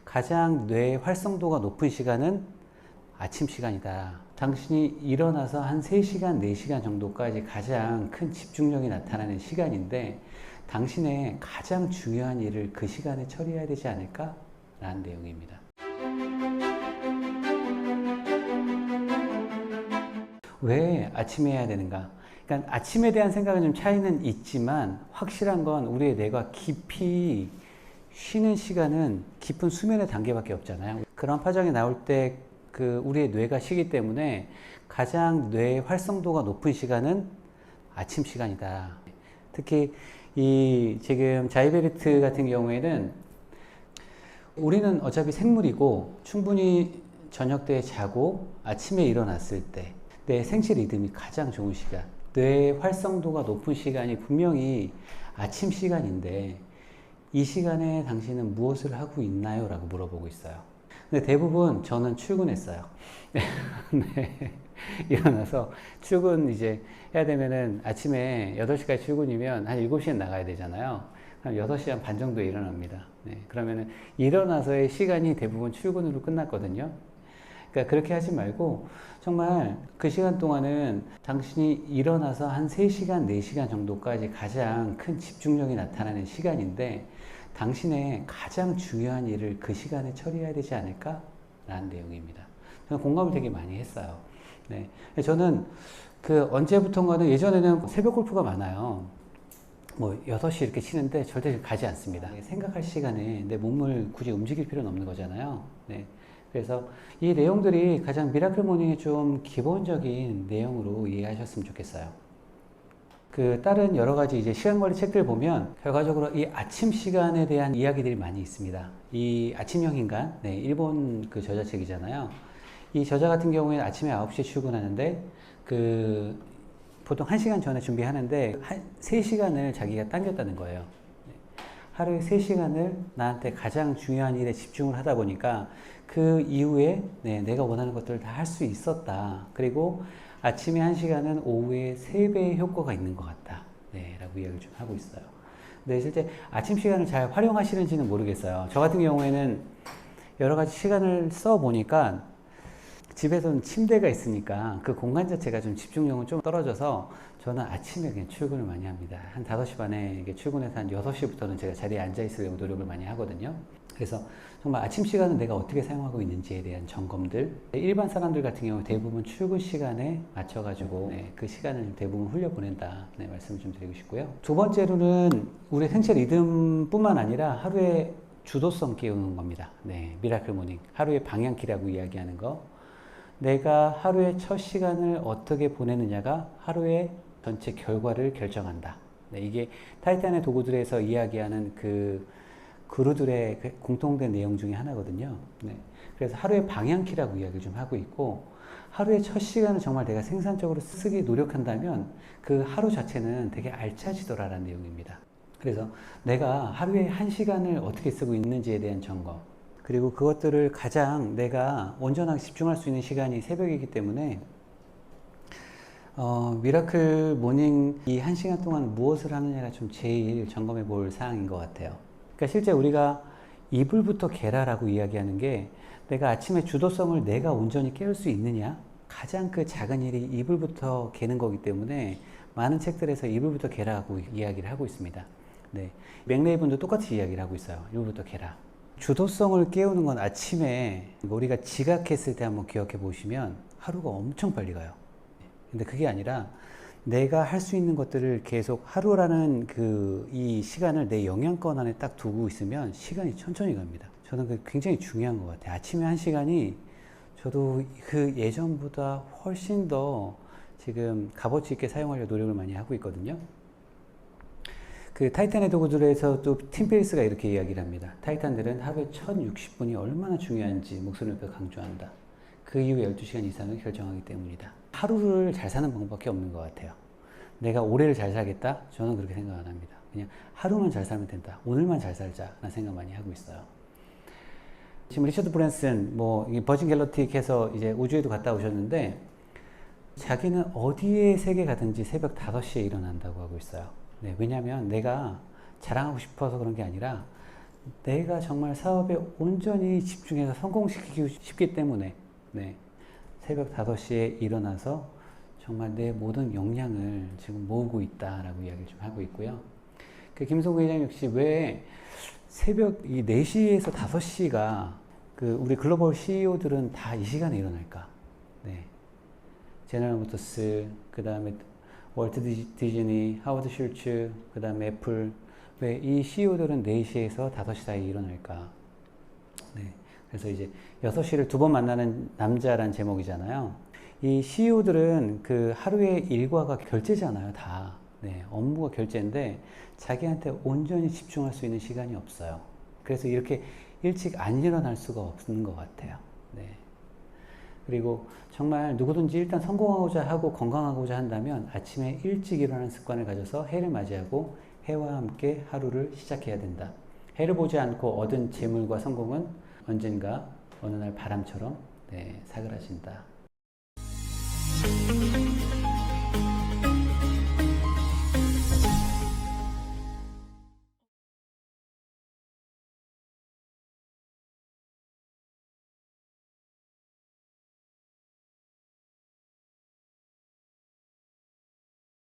가장 뇌의 활성도가 높은 시간은 아침 시간이다. 당신이 일어나서 한 3시간, 4시간 정도까지 가장 큰 집중력이 나타나는 시간인데 당신의 가장 중요한 일을 그 시간에 처리해야 되지 않을까? 라는 내용입니다. 왜 아침에 해야 되는가? 그러니까 아침에 대한 생각은 좀 차이는 있지만 확실한 건 우리의 뇌가 깊이 쉬는 시간은 깊은 수면의 단계밖에 없잖아요. 그런 파장이 나올 때 우리의 뇌가 쉬기 때문에 가장 뇌의 활성도가 높은 시간은 아침 시간이다. 특히 이 지금 자이베리트 같은 경우에는 우리는 어차피 생물이고 충분히 저녁 때 자고 아침에 일어났을 때 내 생체 리듬이 가장 좋은 시간, 뇌의 활성도가 높은 시간이 분명히 아침 시간인데 이 시간에 당신은 무엇을 하고 있나요? 라고 물어보고 있어요. 근데 대부분 저는 출근했어요. 네. 일어나서 출근 이제 해야 되면은 아침에 8시까지 출근이면 한 7시에 나가야 되잖아요. 그럼 6시 한 반 정도에 일어납니다. 네. 그러면은 일어나서의 시간이 대부분 출근으로 끝났거든요. 그러니까 그렇게 하지 말고 정말 그 시간 동안은 당신이 일어나서 한 3시간, 4시간 정도까지 가장 큰 집중력이 나타나는 시간인데 당신의 가장 중요한 일을 그 시간에 처리해야 되지 않을까? 라는 내용입니다. 저는 공감을 되게 많이 했어요. 네. 저는 언제부턴가는 예전에는 새벽 골프가 많아요. 뭐 6시 이렇게 치는데 절대 가지 않습니다. 생각할 시간에 내 몸을 굳이 움직일 필요는 없는 거잖아요. 네. 그래서 이 내용들이 가장 미라클 모닝의 좀 기본적인 내용으로 이해하셨으면 좋겠어요. 다른 여러 가지 이제 시간 관리 책들 보면 결과적으로 이 아침 시간에 대한 이야기들이 많이 있습니다. 이 아침형 인간, 네, 일본 저자책이잖아요. 이 저자 같은 경우에는 아침에 9시에 출근하는데 보통 1시간 전에 준비하는데 3시간을 자기가 당겼다는 거예요. 하루에 3시간을 나한테 가장 중요한 일에 집중을 하다 보니까 그 이후에 내가 원하는 것들을 다 할 수 있었다. 그리고 아침에 1시간은 오후에 3배의 효과가 있는 것 같다. 네, 라고 이야기를 좀 하고 있어요. 근데 실제 아침 시간을 잘 활용하시는지는 모르겠어요. 저 같은 경우에는 여러 가지 시간을 써보니까 집에서는 침대가 있으니까 그 공간 자체가 좀 집중력은 좀 떨어져서 저는 아침에 그냥 출근을 많이 합니다. 한 5시 반에 출근해서 한 6시부터는 제가 자리에 앉아 있으려고 노력을 많이 하거든요. 그래서 정말 아침 시간은 내가 어떻게 사용하고 있는지에 대한 점검들. 일반 사람들 같은 경우 대부분 출근 시간에 맞춰가지고 그 시간을 대부분 흘려보낸다. 말씀을 좀 드리고 싶고요. 두 번째로는 우리 생체 리듬뿐만 아니라 하루의 주도성 깨우는 겁니다. 미라클 모닝. 하루의 방향키라고 이야기하는 거. 내가 하루의 첫 시간을 어떻게 보내느냐가 하루의 전체 결과를 결정한다. 이게 타이탄의 도구들에서 이야기하는 그루들의 공통된 내용 중에 하나거든요. 그래서 하루의 방향키라고 이야기를 좀 하고 있고, 하루의 첫 시간을 정말 내가 생산적으로 쓰기 노력한다면 그 하루 자체는 되게 알차지더라라는 내용입니다. 그래서 내가 하루에 1시간을 어떻게 쓰고 있는지에 대한 점검, 그리고 그것들을 가장 내가 온전하게 집중할 수 있는 시간이 새벽이기 때문에 미라클 모닝 이 1시간 동안 무엇을 하느냐가 좀 제일 점검해 볼 사항인 것 같아요. 그러니까 실제 우리가 이불부터 개라라고 이야기하는 게 내가 아침에 주도성을 내가 온전히 깨울 수 있느냐, 가장 작은 일이 이불부터 개는 거기 때문에 많은 책들에서 이불부터 개라고 이야기를 하고 있습니다. 맥레이븐도 똑같이 이야기를 하고 있어요. 이불부터 개라. 주도성을 깨우는 건 아침에 우리가 지각했을 때 한번 기억해 보시면 하루가 엄청 빨리 가요. 근데 그게 아니라 내가 할 수 있는 것들을 계속 하루라는 이 시간을 내 영향권 안에 딱 두고 있으면 시간이 천천히 갑니다. 저는 그게 굉장히 중요한 것 같아요. 아침에 1시간이 저도 예전보다 훨씬 더 지금 값어치 있게 사용하려고 노력을 많이 하고 있거든요. 타이탄의 도구들에서도 팀 페리스가 이렇게 이야기를 합니다. 타이탄들은 하루에 1060분이 얼마나 중요한지 목소리를 높여 강조한다. 그 이후 12시간 이상을 결정하기 때문이다. 하루를 잘 사는 방법밖에 없는 것 같아요. 내가 올해를 잘 살겠다? 저는 그렇게 생각 안 합니다. 그냥 하루만 잘 살면 된다. 오늘만 잘 살자. 라는 생각 많이 하고 있어요. 지금 리처드 브랜슨, 버진 갤럭틱 해서 이제 우주에도 갔다 오셨는데, 자기는 어디에 세계 가든지 새벽 5시에 일어난다고 하고 있어요. 왜냐면 내가 자랑하고 싶어서 그런 게 아니라 내가 정말 사업에 온전히 집중해서 성공시키고 싶기 때문에 네, 새벽 5시에 일어나서 정말 내 모든 역량을 지금 모으고 있다라고 이야기를 좀 하고 있고요. 그 김성구 회장 역시 왜 새벽 이 4시에서 5시가 그 우리 글로벌 CEO들은 다 이 시간에 일어날까? 네. 제너럴 모터스, 그 다음에 월트 디즈니, 하워드 슐츠, 그 다음에 애플. 왜 이 CEO들은 4시에서 5시 사이에 일어날까? 네. 그래서 이제 6시를 2번 만나는 남자란 제목이잖아요. 이 CEO들은 그 하루의 일과가 결제잖아요, 다. 네. 업무가 결제인데 자기한테 온전히 집중할 수 있는 시간이 없어요. 그래서 이렇게 일찍 안 일어날 수가 없는 것 같아요. 네. 그리고 정말 누구든지 일단 성공하고자 하고 건강하고자 한다면 아침에 일찍 일어나는 습관을 가져서 해를 맞이하고 해와 함께 하루를 시작해야 된다. 해를 보지 않고 얻은 재물과 성공은 언젠가 어느 날 바람처럼 네, 사그라진다.